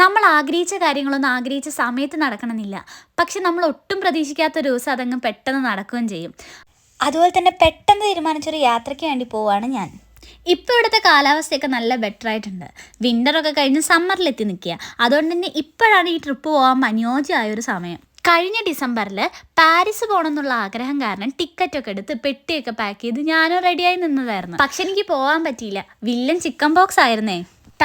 നമ്മൾ ആഗ്രഹിച്ച കാര്യങ്ങളൊന്നും ആഗ്രഹിച്ച സമയത്ത് നടക്കണമെന്നില്ല. പക്ഷെ നമ്മൾ ഒട്ടും പ്രതീക്ഷിക്കാത്ത ഒരു ദിവസം അതങ്ങ് പെട്ടെന്ന് നടക്കുകയും ചെയ്യും. അതുപോലെ തന്നെ പെട്ടെന്ന് തീരുമാനിച്ചൊരു യാത്രയ്ക്ക് വേണ്ടി പോവുകയാണ് ഞാൻ. ഇപ്പോൾ ഇവിടുത്തെ കാലാവസ്ഥയൊക്കെ നല്ല ബെറ്റർ ആയിട്ടുണ്ട്. വിൻ്ററൊക്കെ കഴിഞ്ഞ് സമ്മറിലെത്തി നിൽക്കുക. അതുകൊണ്ട് തന്നെ ഇപ്പോഴാണ് ഈ ട്രിപ്പ് പോകാൻ അനുയോജ്യമായൊരു സമയം. കഴിഞ്ഞ ഡിസംബറിൽ പാരീസ് പോകണം എന്നുള്ള ആഗ്രഹം കാരണം ടിക്കറ്റൊക്കെ എടുത്ത് പെട്ടിയൊക്കെ പാക്ക് ചെയ്ത് ഞാനും റെഡിയായി നിന്നതായിരുന്നു. പക്ഷെ എനിക്ക് പോകാൻ പറ്റിയില്ല. വില്ലൻ ചിക്കൻ ബോക്സ് ആയിരുന്നേ.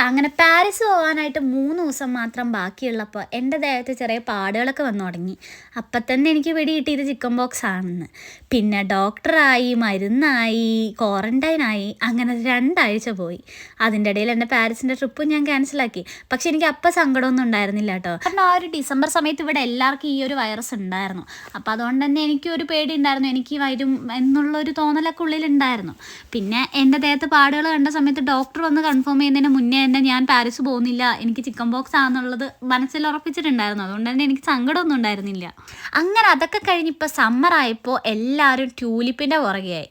അങ്ങനെ പാരീസ് പോകാനായിട്ട് 3 ദിവസം മാത്രം ബാക്കിയുള്ളപ്പോൾ എൻ്റെ ദേഹത്ത് ചെറിയ പാടുകളൊക്കെ വന്നു തുടങ്ങി. അപ്പം തന്നെ എനിക്ക് പിടി കിട്ടിയത് ചിക്കൻ ബോക്സ് ആണെന്ന്. പിന്നെ ഡോക്ടറായി, മരുന്നായി, ക്വാറൻറ്റൈനായി, അങ്ങനെ 2 ആഴ്ച പോയി. അതിൻ്റെ ഇടയിൽ എൻ്റെ പാരീസിൻ്റെ ട്രിപ്പും ഞാൻ ക്യാൻസലാക്കി. പക്ഷെ എനിക്ക് അപ്പം സങ്കടമൊന്നും ഉണ്ടായിരുന്നില്ല കേട്ടോ. കാരണം ആ ഒരു ഡിസംബർ സമയത്ത് ഇവിടെ എല്ലാവർക്കും ഈ ഒരു വൈറസ് ഉണ്ടായിരുന്നു. അപ്പോൾ അതുകൊണ്ട് തന്നെ എനിക്കൊരു പേടി ഉണ്ടായിരുന്നു, എനിക്ക് വരും എന്നുള്ളൊരു തോന്നലൊക്കെ ഉള്ളിലുണ്ടായിരുന്നു. പിന്നെ എൻ്റെ ദേഹത്ത് പാടുകൾ കണ്ട സമയത്ത് ഡോക്ടർ വന്ന് കൺഫേം ചെയ്യുന്നതിന് മുന്നേ തന്നെ ഞാൻ പാരീസ് പോകുന്നില്ല, എനിക്ക് ചിക്കൻ ബോക്സ് ആണെന്നുള്ളത് മനസ്സിൽ ഉറപ്പിച്ചിട്ടുണ്ടായിരുന്നു. അതുകൊണ്ട് തന്നെ എനിക്ക് സങ്കടമൊന്നും ഉണ്ടായിരുന്നില്ല. അങ്ങനെ അതൊക്കെ കഴിഞ്ഞ് ഇപ്പോൾ സമ്മറായപ്പോൾ എല്ലാവരും ട്യൂലിപ്പിൻ്റെ പുറകെയായി.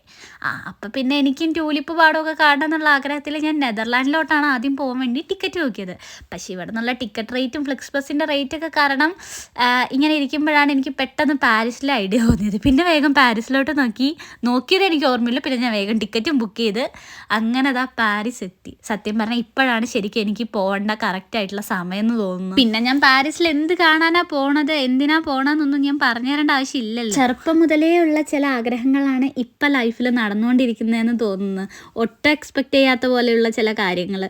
അപ്പം പിന്നെ എനിക്കും ട്യൂലിപ്പ് പാടമൊക്കെ കാണണം എന്നുള്ള ആഗ്രഹത്തിൽ ഞാൻ നെതർലാൻഡിലോട്ടാണ് ആദ്യം പോകാൻ വേണ്ടി ടിക്കറ്റ് നോക്കിയത്. പക്ഷേ ഇവിടെ നിന്നുള്ള ടിക്കറ്റ് റേറ്റും ഫ്ലെക്സ് ബസ്സിൻ്റെ റേറ്റൊക്കെ കാരണം ഇങ്ങനെ ഇരിക്കുമ്പോഴാണ് എനിക്ക് പെട്ടെന്ന് പാരീസിലെ ഐഡിയ തോന്നിയത്. പിന്നെ വേഗം പാരീസിലോട്ട് നോക്കിയത് എനിക്ക് ഓർമ്മയില്ല. പിന്നെ ഞാൻ വേഗം ടിക്കറ്റും ബുക്ക് ചെയ്ത് അങ്ങനെ അതാ പാരീസ് എത്തി. സത്യം പറഞ്ഞാൽ ഇപ്പോഴാണ് ശരിക്കും എനിക്ക് പോകേണ്ട കറക്റ്റായിട്ടുള്ള സമയം എന്ന് തോന്നുന്നു. പിന്നെ ഞാൻ പാരീസിൽ എന്ത് കാണാനാണ് പോണത്, എന്തിനാ പോകണമെന്നൊന്നും ഞാൻ പറഞ്ഞു തരേണ്ട ആവശ്യമില്ലല്ലോ. ചെറുപ്പം മുതലേ ഉള്ള ചില ആഗ്രഹങ്ങളാണ് ഇപ്പം ലൈഫിൽ നടന്നുകൊണ്ടിരിക്കുന്നതെന്ന് തോന്നുന്നു. ഒട്ടും എക്സ്പെക്റ്റ് ചെയ്യാത്ത പോലെയുള്ള ചില കാര്യങ്ങൾ.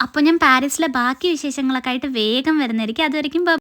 അപ്പോൾ ഞാൻ പാരീസിലെ ബാക്കി വിശേഷങ്ങളൊക്കെ ആയിട്ട് വേഗം വരുന്നതായിരിക്കും. അതുവരെയ്ക്കും